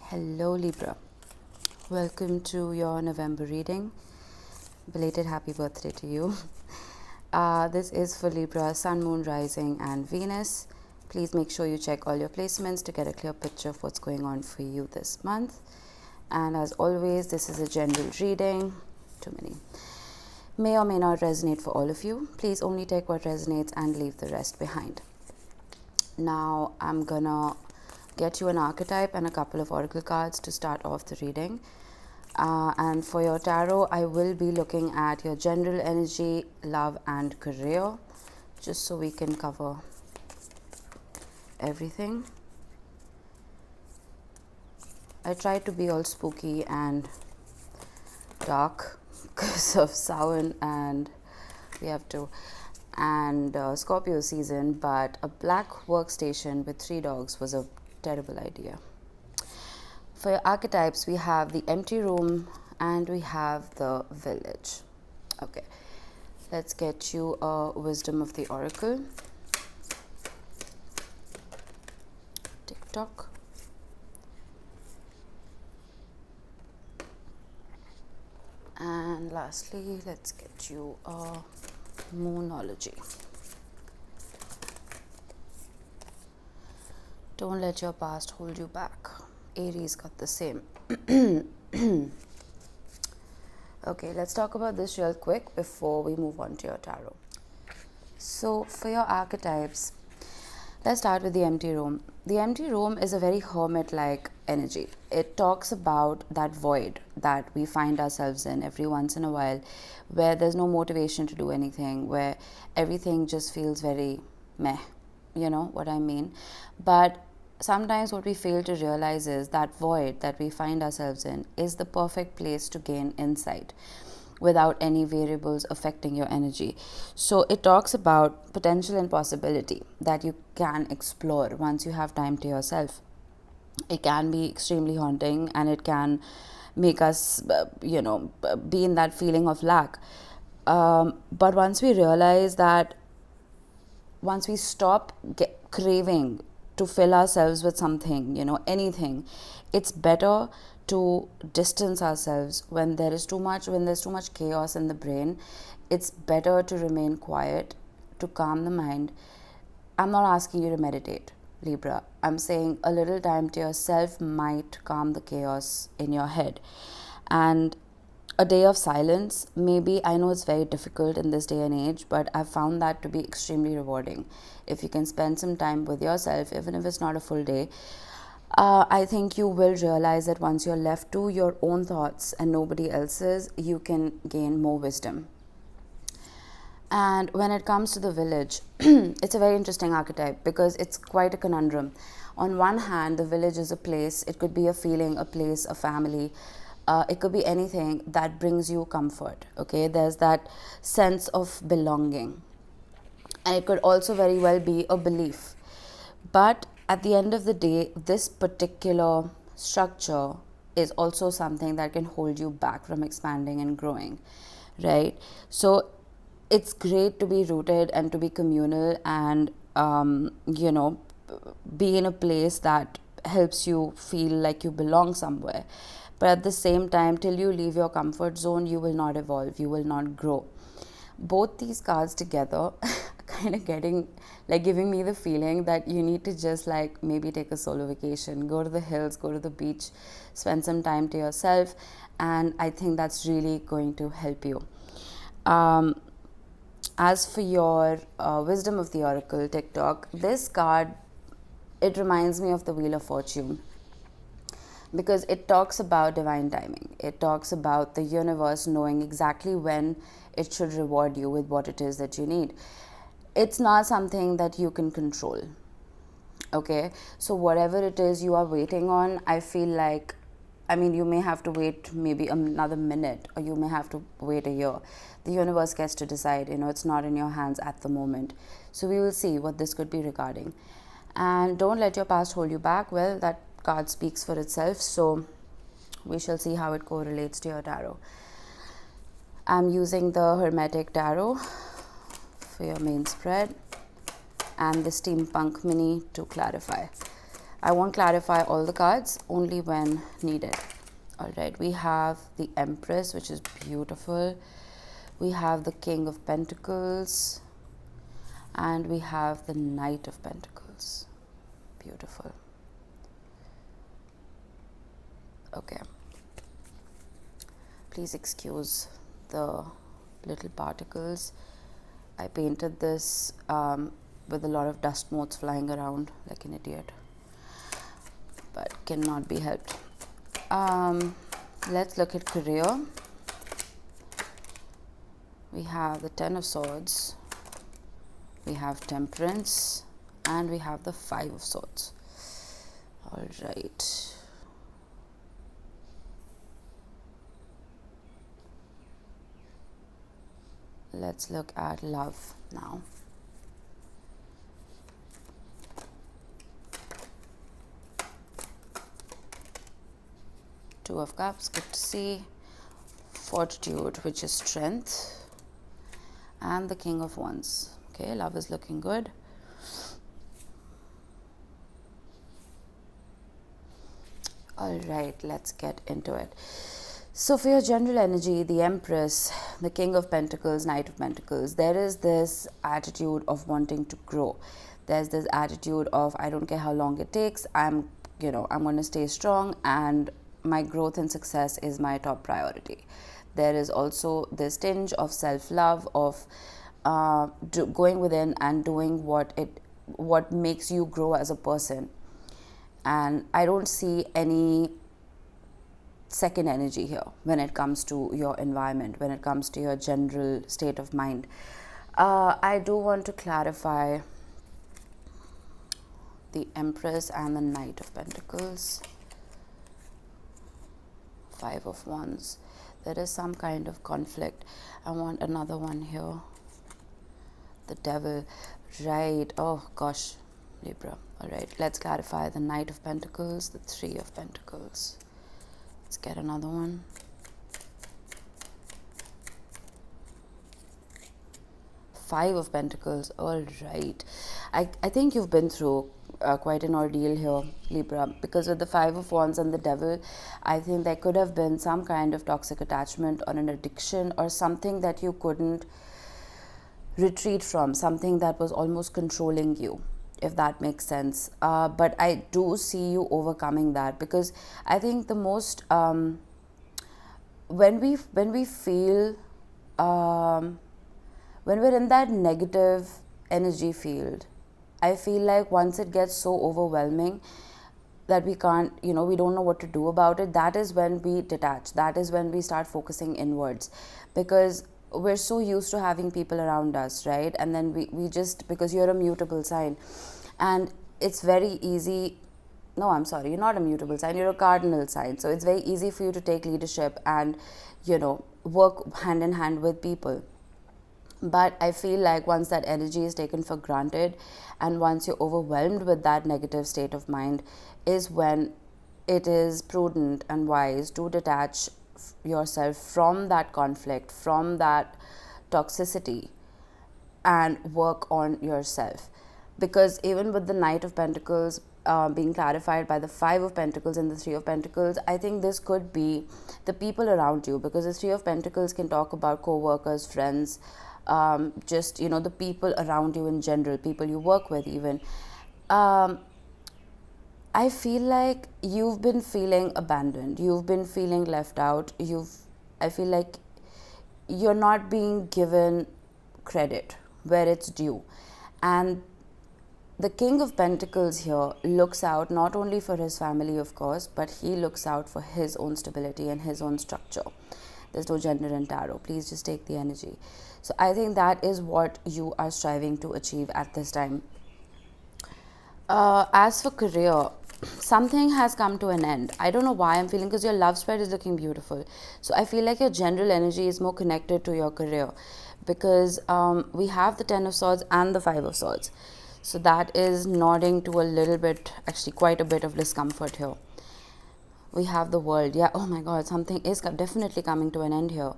Hello Libra, welcome to your November reading. Belated happy birthday to you. This is for Libra, Sun, Moon, Rising and Venus. Please make sure you check all your placements to get a clear picture of what's going on for you this month. And as always, this is a general reading. Too many. May or may not resonate for all of you. Please only take what resonates and leave the rest behind. Now I'm gonna get you an archetype and a couple of oracle cards to start off the reading. And for your tarot, I will be looking at your general energy, love and career, just so we can cover everything. I try to be all spooky and dark because of Samhain and Scorpio season, but a black workstation with 3 dogs was a terrible idea. For your archetypes, we have the empty room and we have the village. Okay, let's get you a wisdom of the oracle. TikTok. And lastly, let's get you a moonology. Don't let your past hold you back. Aries got the same. Okay, let's talk about this real quick before we move on to your tarot. So for your archetypes, let's start with the empty room. The empty room is a very hermit-like energy. It talks about that void that we find ourselves in every once in a while, where there's no motivation to do anything, where everything just feels very meh. You know what I mean? But sometimes what we fail to realize is that void that we find ourselves in is the perfect place to gain insight without any variables affecting your energy. So it talks about potential and possibility that you can explore once you have time to yourself. It can be extremely haunting and it can make us, be in that feeling of lack. But once we realize that, once we stop craving to fill ourselves with something, anything, it's better to distance ourselves when there's too much chaos in the brain. It's better to remain quiet, to calm the mind. I'm not asking you to meditate, Libra. I'm saying a little time to yourself might calm the chaos in your head. And a day of silence, maybe, I know it's very difficult in this day and age, but I've found that to be extremely rewarding. If you can spend some time with yourself, even if it's not a full day, I think you will realize that once you're left to your own thoughts and nobody else's, you can gain more wisdom. And when it comes to the village, it's a very interesting archetype because it's quite a conundrum. On one hand, the village is a place, it could be a feeling, a place, a family. It could be anything that brings you comfort, okay? There's that sense of belonging. And it could also very well be a belief. But at the end of the day, this particular structure is also something that can hold you back from expanding and growing, right? So it's great to be rooted and to be communal and, be in a place that helps you feel like you belong somewhere. But at the same time, till you leave your comfort zone, you will not evolve, you will not grow. Both these cards together kind of giving me the feeling that you need to just maybe take a solo vacation, go to the hills, go to the beach, spend some time to yourself, and I think that's really going to help you. As for your wisdom of the oracle, TikTok, this card, it reminds me of the Wheel of Fortune. Because it talks about divine timing. It talks about the universe knowing exactly when it should reward you with what it is that you need. It's not something that you can control. Okay? So whatever it is you are waiting on, I feel like, you may have to wait maybe another minute or you may have to wait a year. The universe gets to decide, it's not in your hands at the moment. So we will see what this could be regarding. And don't let your past hold you back. Well, that card speaks for itself, so we shall see how it correlates to your tarot. I'm using the Hermetic Tarot for your main spread and the Steampunk Mini to clarify. I won't clarify all the cards, only when needed. All right, we have the Empress, which is beautiful. We have the King of Pentacles. And we have the Knight of Pentacles. Beautiful. Okay. Please excuse the little particles. I painted this with a lot of dust motes flying around like an idiot. But cannot be helped. Let's look at career. We have the Ten of Swords. We have Temperance, and we have the Five of Swords. All right. Let's look at love now. Two of Cups, good to see. Fortitude, which is strength. And the King of Wands. Okay, love is looking good. All right, let's get into it. So for your general energy, the Empress, the King of Pentacles, Knight of Pentacles, there is this attitude of wanting to grow. There's this attitude of, I don't care how long it takes, I'm going to stay strong, and my growth and success is my top priority. There is also this tinge of self-love, of going within and doing what makes you grow as a person. And I don't see any second energy here when it comes to your environment, when it comes to your general state of mind. I do want to clarify the Empress and the Knight of Pentacles. Five of Wands. There is some kind of conflict. I want another one here. The Devil. Right. Oh gosh, Libra. All right, let's clarify the Knight of Pentacles, the Three of Pentacles. Let's get another one. Five of Pentacles. All right. I think you've been through quite an ordeal here, Libra, because with the Five of Wands and the Devil, I think there could have been some kind of toxic attachment or an addiction or something that you couldn't retreat from, something that was almost controlling you, if that makes sense. But I do see you overcoming that, because I think the most when we feel when we're in that negative energy field, I feel like once it gets so overwhelming that we can't, we don't know what to do about it, that is when we detach. That is when we start focusing inwards, because we're so used to having people around us, right? And then we just, because you're a mutable sign, and it's very easy. No, I'm sorry, you're not a mutable sign, you're a cardinal sign. So it's very easy for you to take leadership and, work hand in hand with people. But I feel like once that energy is taken for granted, and once you're overwhelmed with that negative state of mind, is when it is prudent and wise to detach yourself from that conflict, from that toxicity, and work on yourself. Because even with the Knight of Pentacles being clarified by the Five of Pentacles and the Three of Pentacles, I think this could be the people around you, because the Three of Pentacles can talk about co-workers, friends, just the people around you in general, people you work with even. I feel like you've been feeling abandoned, you've been feeling left out, I feel like you're not being given credit where it's due. And the King of Pentacles here looks out not only for his family, of course, but he looks out for his own stability and his own structure. There's no gender in tarot. Please just take the energy. So I think that is what you are striving to achieve at this time. As for career, something has come to an end. I don't know why I'm feeling, because your love spread is looking beautiful. So I feel like your general energy is more connected to your career, because we have the Ten of Swords and the Five of Swords. So that is nodding to a little bit, actually quite a bit of discomfort here. We have the World. Yeah, oh my God, something is definitely coming to an end here.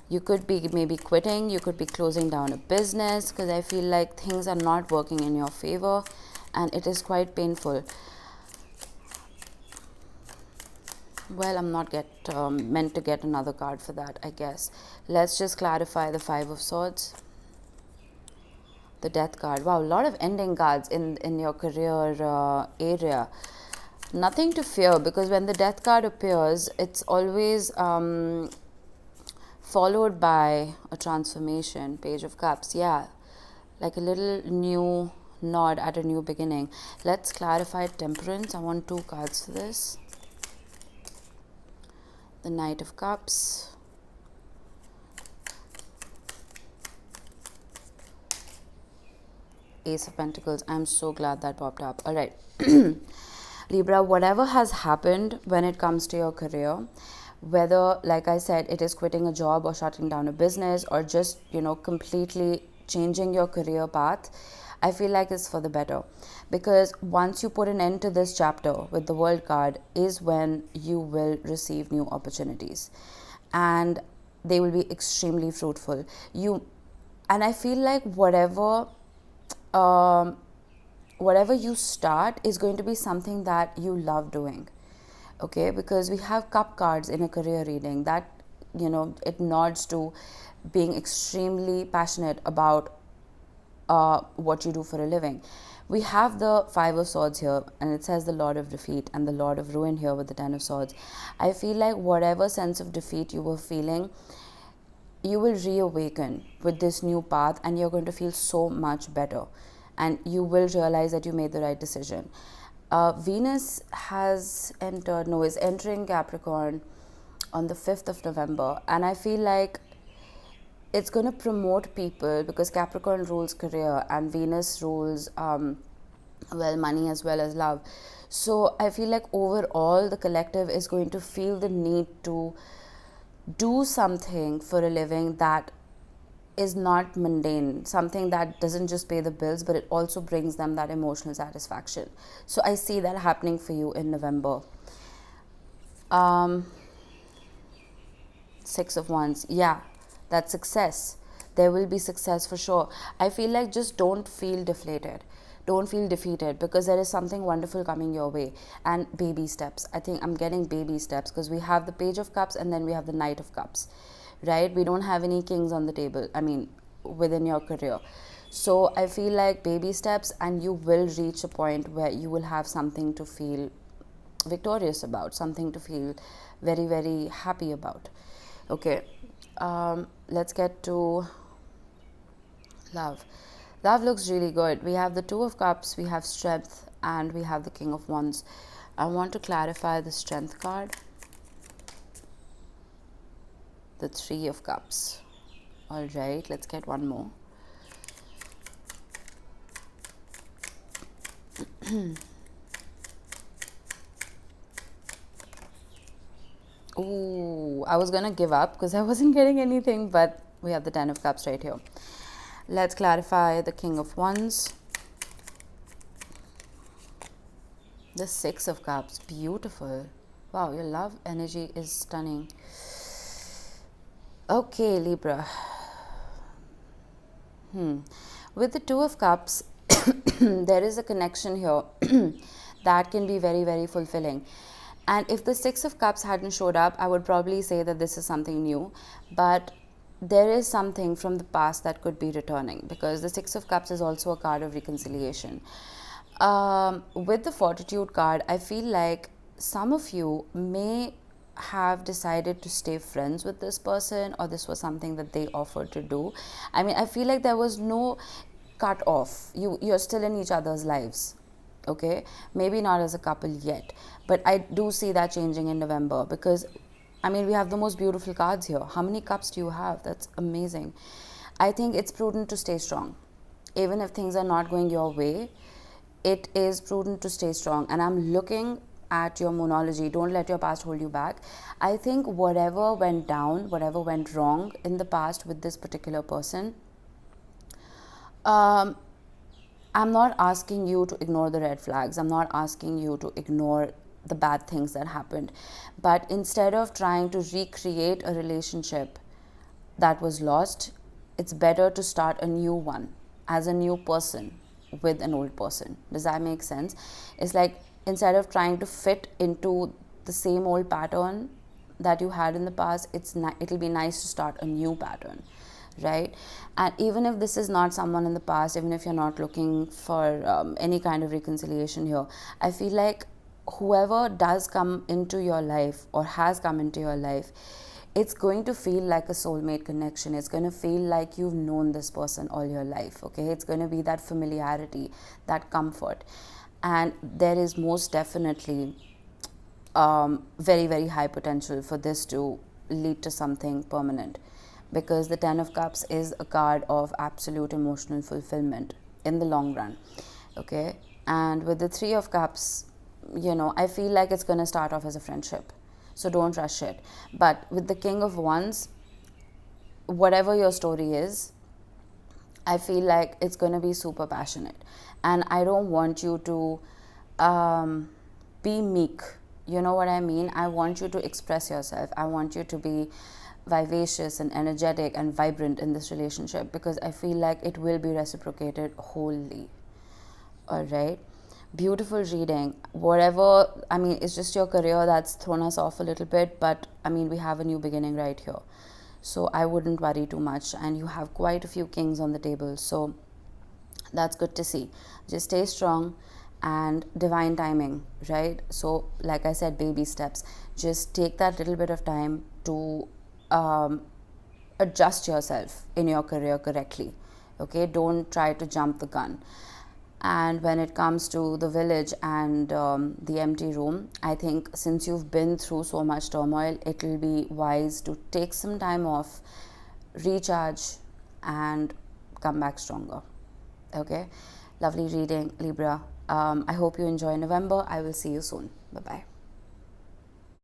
You could be maybe quitting, you could be closing down a business, because I feel like things are not working in your favor and it is quite painful. Well, I'm not meant to get another card for that, I guess. Let's just clarify the Five of Swords. The Death card. Wow, a lot of ending cards in your career area. Nothing to fear, because when the Death card appears, it's always followed by a transformation. Page of Cups. Yeah, like a little new nod at a new beginning. Let's clarify Temperance. I want 2 cards for this. The Knight of Cups. Ace of Pentacles. I'm so glad that popped up. All right. Libra, whatever has happened when it comes to your career, whether, like I said, it is quitting a job or shutting down a business or just, completely changing your career path, I feel like it's for the better. Because once you put an end to this chapter with the World card is when you will receive new opportunities. And they will be extremely fruitful. And I feel like whatever you start is going to be something that you love doing. Okay, because we have cup cards in a career reading that, it nods to being extremely passionate about what you do for a living. We have the Five of Swords here, and it says the Lord of Defeat and the Lord of Ruin here with the Ten of Swords. I feel like whatever sense of defeat you were feeling, you will reawaken with this new path, and you're going to feel so much better, and you will realize that you made the right decision. Venus is entering Capricorn on the 5th of November, and I feel like it's going to promote people, because Capricorn rules career and Venus rules money as well as love. So I feel like overall the collective is going to feel the need to do something for a living that is not mundane, something that doesn't just pay the bills, but it also brings them that emotional satisfaction. So I see that happening for you in November. Six of Wands. Yeah, that's success. There will be success for sure. I feel like just don't feel deflated. Don't feel defeated, because there is something wonderful coming your way. And baby steps. I think I'm getting baby steps, because we have the Page of Cups and then we have the Knight of Cups. Right? We don't have any kings on the table, within your career. So I feel like baby steps, and you will reach a point where you will have something to feel victorious about, something to feel very, very happy about. Okay, let's get to love. Love looks really good. We have the Two of Cups, we have Strength, and we have the King of Wands. I want to clarify the Strength card. The Three of Cups. All right, let's get one more. Ooh, I was gonna give up because I wasn't getting anything, but we have the Ten of Cups right here. Let's clarify the King of Wands. The Six of Cups. Beautiful. Wow, your love energy is stunning. Okay, Libra. With the Two of Cups, there is a connection here that can be very, very fulfilling. And if the Six of Cups hadn't showed up, I would probably say that this is something new. But there is something from the past that could be returning, because the Six of Cups is also a card of reconciliation. With the Fortitude card, I feel like some of you may have decided to stay friends with this person, or this was something that they offered to do. I feel like there was no cut off. You're still in each other's lives. Okay, maybe not as a couple yet, but I do see that changing in November, because we have the most beautiful cards here. How many cups do you have? That's amazing. I think it's prudent to stay strong. Even if things are not going your way, it is prudent to stay strong. And I'm looking at your moonology. Don't let your past hold you back. I think whatever went down, whatever went wrong in the past with this particular person, I'm not asking you to ignore the red flags. I'm not asking you to ignore the bad things that happened. But instead of trying to recreate a relationship that was lost, it's better to start a new one as a new person with an old person. Does that make sense? It's like, instead of trying to fit into the same old pattern that you had in the past. It'll be nice to start a new pattern, right? And even if this is not someone in the past, even if you're not looking for any kind of reconciliation here, I feel like whoever does come into your life or has come into your life, it's going to feel like a soulmate connection. It's going to feel like you've known this person all your life, okay? It's going to be that familiarity, that comfort. And there is most definitely very, very high potential for this to lead to something permanent, because the Ten of Cups is a card of absolute emotional fulfillment in the long run, okay? And with the Three of Cups, I feel like it's going to start off as a friendship, so don't rush it. But with the King of Wands, whatever your story is, I feel like it's going to be super passionate, and I don't want you to be meek. You know what I mean? I want you to express yourself. I want you to be vivacious and energetic and vibrant in this relationship, because I feel like it will be reciprocated wholly. All right? Beautiful reading. Whatever, it's just your career that's thrown us off a little bit, but we have a new beginning right here. So I wouldn't worry too much. And you have quite a few kings on the table, so that's good to see. Just stay strong and divine timing, right? So like I said, baby steps. Just take that little bit of time to adjust yourself in your career correctly, okay? Don't try to jump the gun. And when it comes to the village and the empty room, I think since you've been through so much turmoil, it will be wise to take some time off, recharge, and come back stronger. Okay? Lovely reading, Libra. I hope you enjoy November. I will see you soon. Bye-bye.